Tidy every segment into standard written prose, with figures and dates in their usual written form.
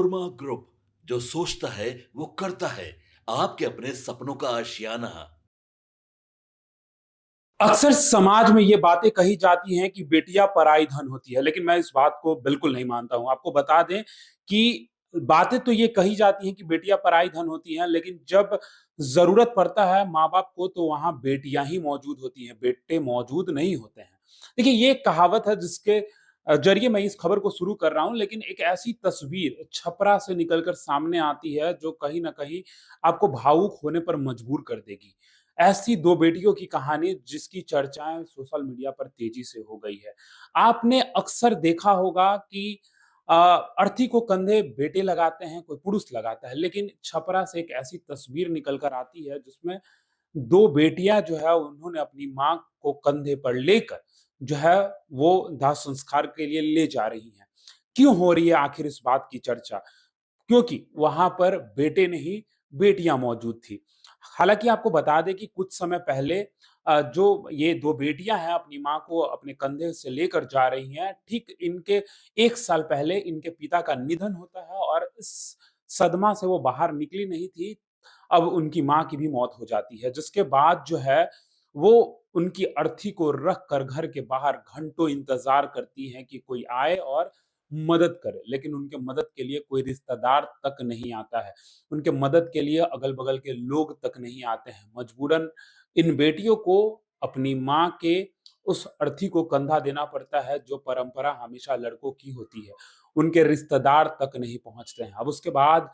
नोरमा group, जो सोचता है वो करता है। आपके अपने सपनों का आशियाना। अक्सर समाज में ये बातें कही जाती हैं कि बेटियां पराई धन होती है, लेकिन मैं इस बात को बिल्कुल नहीं मानता हूं। आपको बता दें कि बातें तो ये कही जाती हैं कि बेटियां पराई धन होती हैं, लेकिन जब जरूरत पड़ता है माँ बाप को तो वहां बेटियां ही मौजूद होती हैं, बेटे मौजूद नहीं होते हैं। देखिए, ये एक कहावत है जिसके जरिए मैं इस खबर को शुरू कर रहा हूं, लेकिन एक ऐसी तस्वीर छपरा से निकलकर सामने आती है जो कहीं ना कहीं आपको भावुक होने पर मजबूर कर देगी। ऐसी 2 बेटियों की कहानी जिसकी चर्चाएँ सोशल मीडिया पर तेज़ी से हो गई है। आपने अक्सर देखा होगा कि अ, अर्थी को कंधे बेटे लगाते हैं, कोई पुरुष लगाता है, लेकिन छपरा से एक ऐसी तस्वीर निकल कर आती है जिसमें 2 बेटियाँ जो है उन्होंने अपनी माँ को कंधे पर लेकर जो है वो दाह संस्कार के लिए ले जा रही हैं। क्यों हो रही है आखिर इस बात की चर्चा? क्योंकि वहाँ पर बेटे नहीं, बेटियाँ मौजूद थी। हालाँकि आपको बता दें कि कुछ समय पहले जो ये 2 बेटियाँ हैं अपनी माँ को अपने कंधे से लेकर जा रही हैं, ठीक इनके 1 साल पहले इनके पिता का निधन होता है और इस सदमा से वो बाहर निकली नहीं थी। अब उनकी माँ की भी मौत हो जाती है, जिसके बाद जो है वो उनकी अर्थी को रख कर घर के बाहर घंटों इंतज़ार करती हैं कि कोई आए और मदद करे, लेकिन उनके मदद के लिए कोई रिश्तेदार तक नहीं आता है। उनके मदद के लिए अगल-बगल के लोग तक नहीं आते हैं। मजबूरन इन बेटियों को अपनी माँ के उस अर्थी को कंधा देना पड़ता है, जो परंपरा हमेशा लड़कों की होती है। उनके रिश्तेदार तक नहीं पहुँचते हैं। अब उसके बाद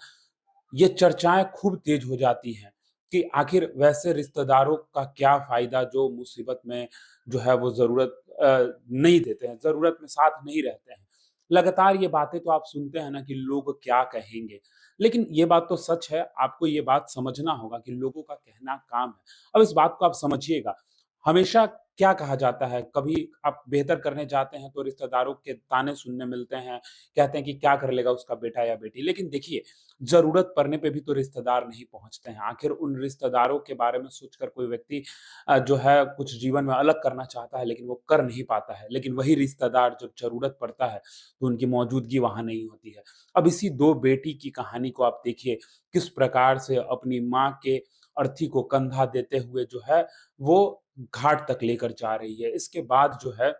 ये चर्चाएँ खूब तेज़ हो जाती हैं कि आखिर वैसे रिश्तेदारों का क्या फ़ायदा जो मुसीबत में जो है वो ज़रूरत नहीं देते हैं, ज़रूरत में साथ नहीं रहते हैं। लगातार ये बातें तो आप सुनते हैं ना कि लोग क्या कहेंगे, लेकिन ये बात तो सच है, आपको ये बात समझना होगा कि लोगों का कहना काम है। अब इस बात को आप समझिएगा, हमेशा क्या कहा जाता है, कभी आप बेहतर करने जाते हैं तो रिश्तेदारों के ताने सुनने मिलते हैं, कहते हैं कि क्या कर लेगा उसका बेटा या बेटी। लेकिन देखिए, ज़रूरत पड़ने पे भी तो रिश्तेदार नहीं पहुँचते हैं। आखिर उन रिश्तेदारों के बारे में सोचकर कोई व्यक्ति जो है कुछ जीवन में अलग करना चाहता है, लेकिन वो कर नहीं पाता है। लेकिन वही रिश्तेदार जब ज़रूरत पड़ता है, तो उनकी मौजूदगी वहाँ नहीं होती है। अब इसी 2 बेटी की कहानी को आप देखिए, किस प्रकार से अपनी माँ के अर्थी को कंधा देते हुए जो है, वो घाट तक लेकर जा रही है। इसके बाद जो है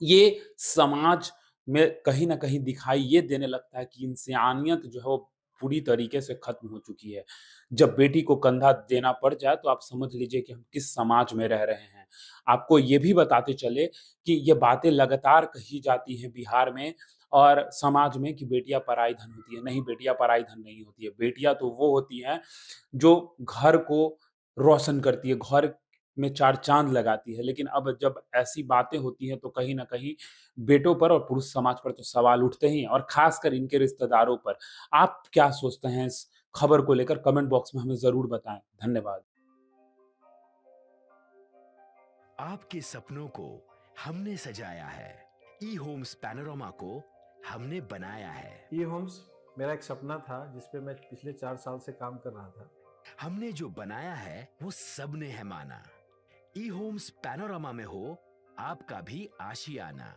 ये समाज में कहीं न कहीं दिखाई ये देने लगता है कि इंसानियत जो है वो पूरी तरीके से खत्म हो चुकी है। जब बेटी को कंधा देना पड़ जाए तो आप समझ लीजिए कि हम किस समाज में रह रहे हैं। आपको ये भी बताते चले कि ये बातें लगातार कही जाती हैं बिहार में और समाज में कि बेटियाँ पराई धन होती है। नहीं, बेटियाँ पराई धन नहीं होती है। बेटियाँ तो वो होती हैं जो घर को रोशन करती है, घर में 4 चाँद लगाती है। लेकिन अब जब ऐसी बातें होती हैं तो कहीं न कहीं बेटों पर और पुरुष समाज पर तो सवाल उठते ही हैं और ख़ासकर इनके रिश्तेदारों पर। आप क्या सोचते हैं इस खबर को लेकर? कमेंट बॉक्स में हमें ज़रूर बताएँ। धन्यवाद। आपके सपनों को हमने सजाया है। ई होम्स पैनोरामा को हमने बनाया है। ये होम्स मेरा एक सपना था जिस पे मैं पिछले 4 साल से काम कर रहा था। हमने जो बनाया है वो सबने है माना। ई होम्स पैनोरामा में हो आपका भी आशियाना।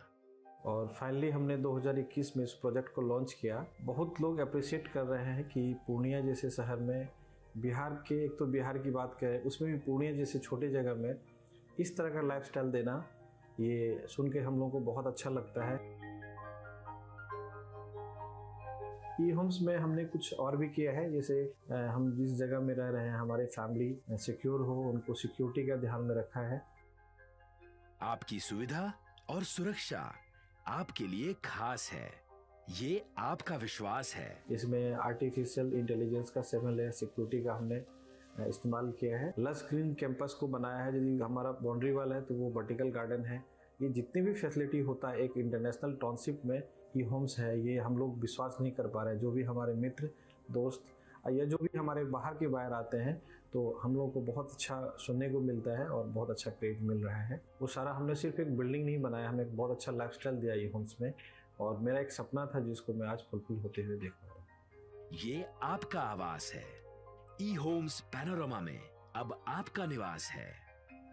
और फाइनली हमने 2021 में इस प्रोजेक्ट को लॉन्च किया। बहुत लोग अप्रिशिएट कर रहे हैं कि पूर्णिया जैसे शहर में बिहार के, एक तो बिहार की बात करें उसमें भी पूर्णिया जैसे छोटे जगह में इस तरह का लाइफस्टाइल देना, ये सुन के हम लोगों को बहुत अच्छा लगता है। ई होम्स में हमने कुछ और भी किया है, जैसे हम जिस जगह में रह रहे हैं हमारे फैमिली सिक्योर हो, उनको सिक्योरिटी का ध्यान में रखा है। आपकी सुविधा और सुरक्षा आपके लिए खास है। ये आपका विश्वास है। इसमें आर्टिफिशियल इंटेलिजेंस का 7 लेयर सिक्योरिटी का हमने इस्तेमाल किया है। लस ग्रीन कैंपस को बनाया है। यदि हमारा बाउंड्री वाल है तो वो वर्टिकल गार्डन है। ये जितनी भी फैसिलिटी होता है एक इंटरनेशनल टाउनशिप में ई होम्स है, ये हम लोग विश्वास नहीं कर पा रहे हैं। जो भी हमारे मित्र दोस्त या जो भी हमारे बाहर के बाहर आते हैं तो हम लोग को बहुत अच्छा सुनने को मिलता है और बहुत अच्छा क्रेडिट मिल रहा है। वो सारा हमने सिर्फ एक बिल्डिंग नहीं बनाया, हमें एक बहुत अच्छा लाइफस्टाइल दिया ई होम्स में, और मेरा एक सपना था जिसको मैं आज फुलफिल होते हुए देख रहा हूँ। ये आपका आवास है। ई होम्स पैनोरामा में अब आपका निवास है।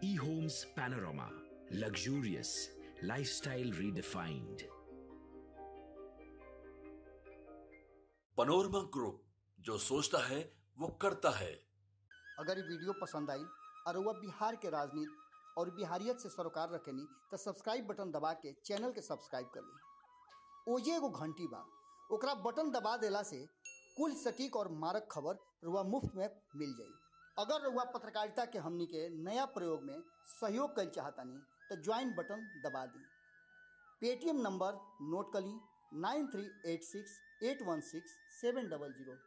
E Homes Panorama, luxurious lifestyle redefined. Panorama Group, जो सोचता है वो करता है। अगर ये वीडियो पसंद आई और वह बिहार के राजनीति और बिहारियत से सरोकार रखेनी तो सब्सक्राइब बटन दबा के चैनल के सब्सक्राइब कर ली। ओजे एगो घंटी बा, ओकरा बटन दबा देला से कुल सटीक और मारक खबर रुआ मुफ्त में मिल जाई। अगर रुआ पत्रकारिता के हमनी के नया प्रयोग में सहयोग कर चाहतानी तो ज्वाइन बटन दबा दी। पेटीएम नंबर नोट कर ली 9386816700।